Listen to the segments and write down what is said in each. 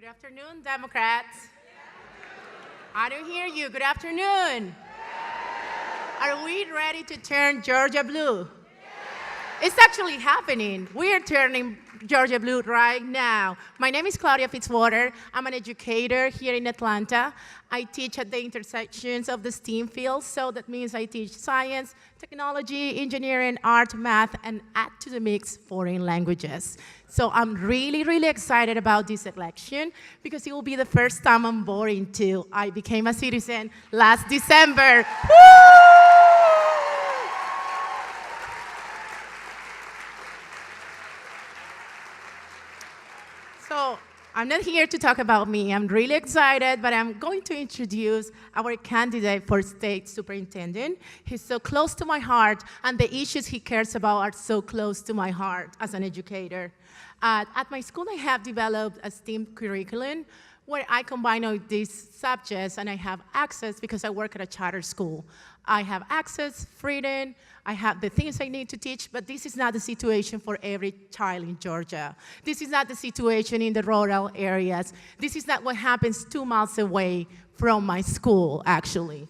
Good afternoon, Democrats. I don't hear you. Good afternoon. Are we ready to turn Georgia blue? It's actually happening. We are turning Georgia blue right now. My name is Claudia Fitzwater. I'm an educator here in Atlanta. I teach at the intersections of the STEAM fields, so that means I teach science, technology, engineering, art, math, and add to the mix foreign languages. So I'm really, really excited about this election because it will be the first time I'm born too. I became a citizen last December. Woo! So I'm not here to talk about me. I'm really excited, but I'm going to introduce our candidate for state superintendent. He's so close to my heart, and the issues he cares about are so close to my heart as an educator. At my school, I have developed a STEAM curriculum where I combine all these subjects, and I have access because I work at a charter school. I have access, freedom, I have the things I need to teach, but this is not the situation for every child in Georgia. This is not the situation in the rural areas. This is not what happens 2 miles away from my school, actually.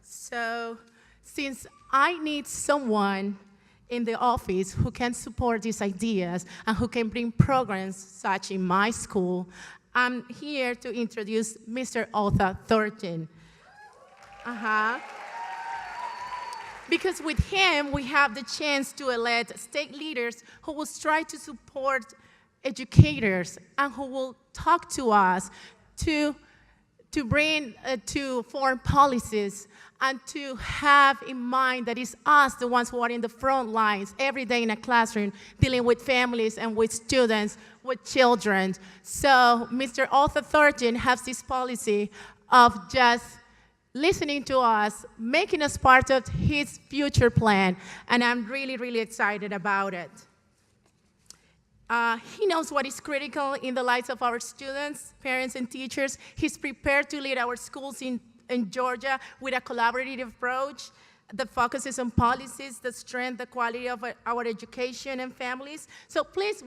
So since I need someone in the office who can support these ideas and who can bring programs such in my school, I'm here to introduce Mr. Otha Thornton. Because with him, we have the chance to elect state leaders who will try to support educators and who will talk to us to bring to form policies and to have in mind that it's us, the ones who are in the front lines every day in a classroom, dealing with families and with students, with children. So Mr. Otha Thornton has this policy of just listening to us, making us part of his future plan, and I'm really, really excited about it. He knows what is critical in the lives of our students, parents, and teachers. He's prepared to lead our schools in Georgia with a collaborative approach that focuses on policies that strengthen the quality of our education and families. So please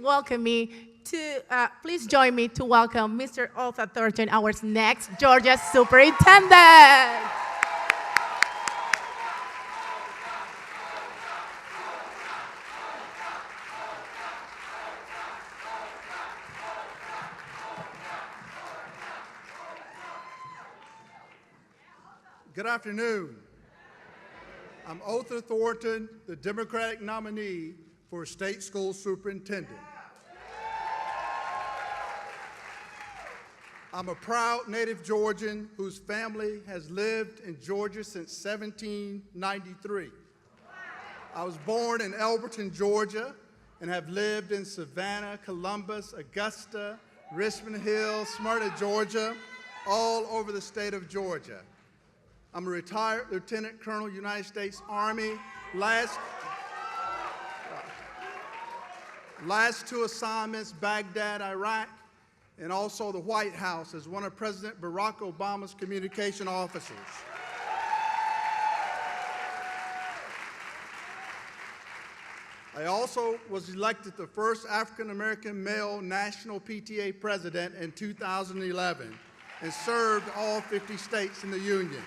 please join me to welcome Mr. Otha Thornton, our next Georgia superintendent. Good afternoon. I'm Otha Thornton, the Democratic nominee for State School Superintendent. I'm a proud native Georgian whose family has lived in Georgia since 1793. I was born in Elberton, Georgia, and have lived in Savannah, Columbus, Augusta, Richmond Hill, Smyrna, Georgia, all over the state of Georgia. I'm a retired Lieutenant Colonel, United States Army. Last 2 assignments, Baghdad, Iraq, and also the White House as one of President Barack Obama's communication officers. I also was elected the first African-American male national PTA president in 2011 and served all 50 states in the Union.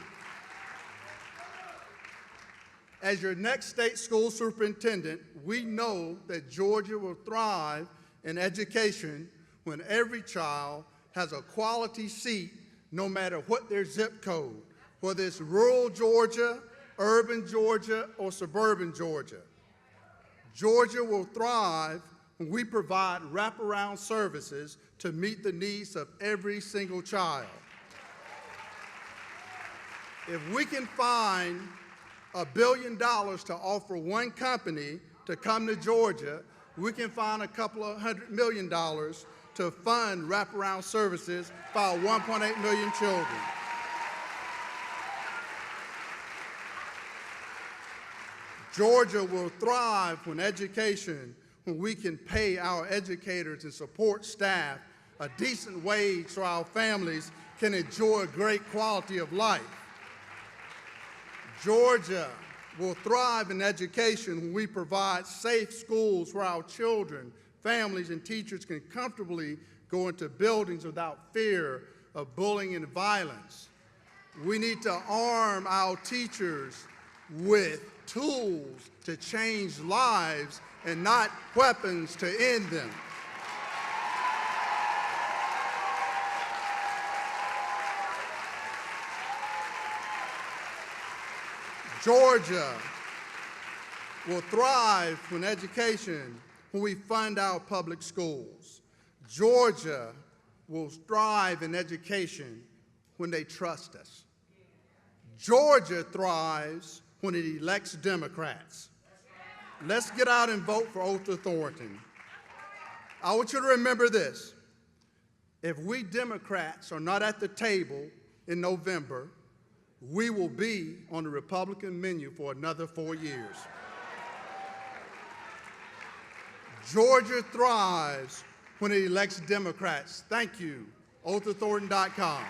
As your next state school superintendent, we know that Georgia will thrive in education when every child has a quality seat no matter what their zip code, whether it's rural Georgia, urban Georgia, or suburban Georgia. Georgia will thrive when we provide wraparound services to meet the needs of every single child. If we can find $1 billion to offer one company to come to Georgia, we can find a couple of $100 million to fund wraparound services for our 1.8 million children. Georgia will thrive when we can pay our educators and support staff a decent wage so our families can enjoy a great quality of life. Georgia will thrive in education when we provide safe schools where our children, families, and teachers can comfortably go into buildings without fear of bullying and violence. We need to arm our teachers with tools to change lives and not weapons to end them. Georgia will thrive when we fund our public schools. Georgia will thrive in education when they trust us. Georgia thrives when it elects Democrats. Let's get out and vote for Otha Thornton. I want you to remember this. If we Democrats are not at the table in November, we will be on the Republican menu for another 4 years. Georgia thrives when it elects Democrats. Thank you. OthaThornton.com.